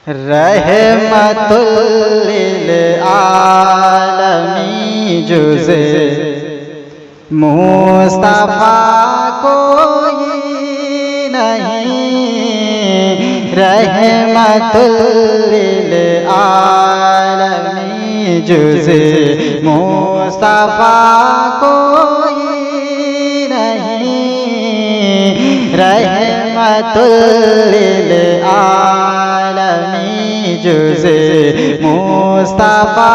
رحمت للعالمین جز مصطفیٰ کوئی نہیں، رحمت للعالمین جز مصطفیٰ کوئی نہیں، رحمت للعالمین جز مصطفیٰ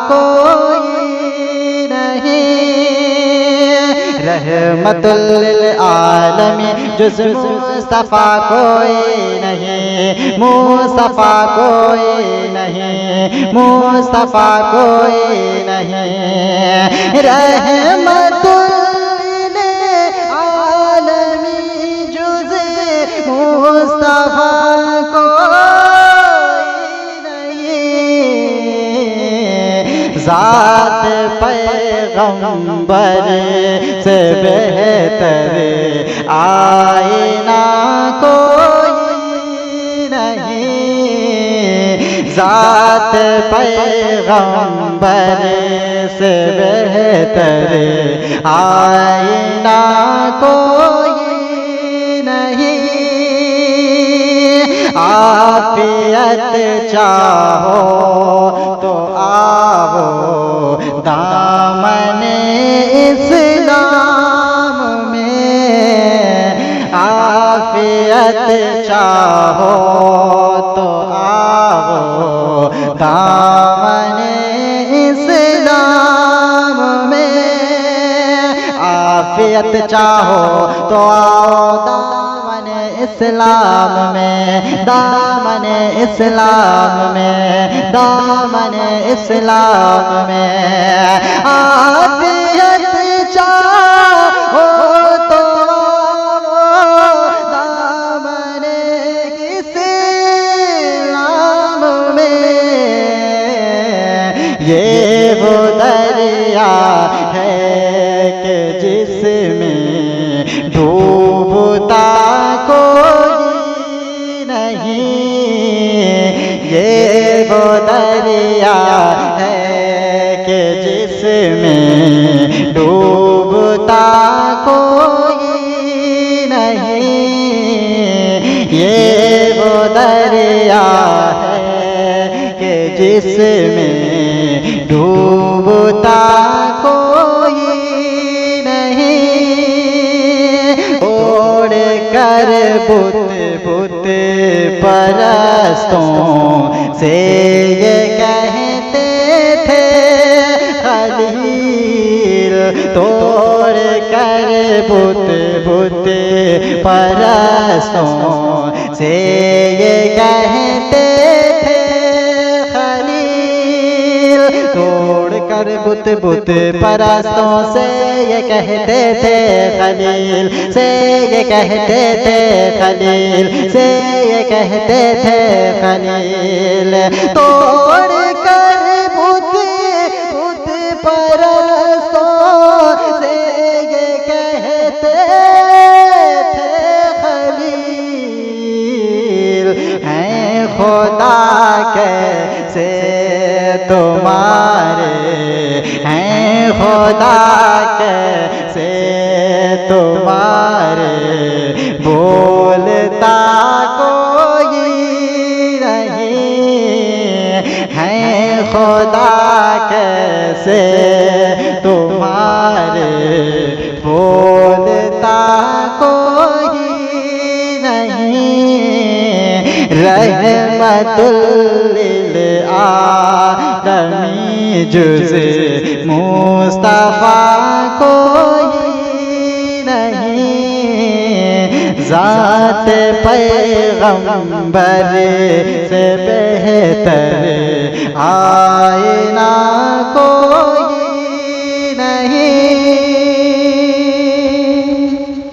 کوئی نہیں، رحمت للعالمین جز مصطفیٰ کوئی نہیں، مصطفیٰ کوئی نہیں، مصطفیٰ کوئی نہیں، رحمت للعالمین جز مصطفیٰ ذات پیغمبر سے بہتر آئینہ کوئی نہیں، ذات پیغمبر سے بہتر آئینہ کوئی نہیں، عافیت چاہو تو آؤ دامن اسلام میں، عافیت چاہو تو آؤ دامن اسلام میں، عافیت چاہو تو آؤ دامن اسلام میں، دامن اسلام میں، دامن اسلام میں، عافیت چاہو تو دامن اسلام میں، یہ وہ دریا ہے کہ جس میں ڈوبتا کوئی نہیں، یہ وہ دریا ہے کہ جس میں ڈوبتا کوئی نہیں، یہ وہ دریا ہے کہ جس میں ڈوبتا کوئی نہیں، اوڑھ کر بت پرستوں سے یہ کہتے تھے خلیل، توڑ کر بت پرستوں سے یہ کہتے تھے خلیل، توڑ کر بت پرستوں سے یہ کہتے تھے خلیل، سے یہ کہتے تھے خلیل، سے یہ کہتے تھے خلیل، توڑ کر بت پرستوں سے یہ کہتے تھے خلیل، ہیں خدا کیسے تمہارے، ہیں خدا کیسے تمہارے، بولتا کوئی نہیں، ہیں خدا کیسے تمہارے، بولتا کوئی نہیں، رحمت للعالمین جز مصطفیٰ کوئی نہیں، ذات پیغمبر سے بہتر آئینہ کوئی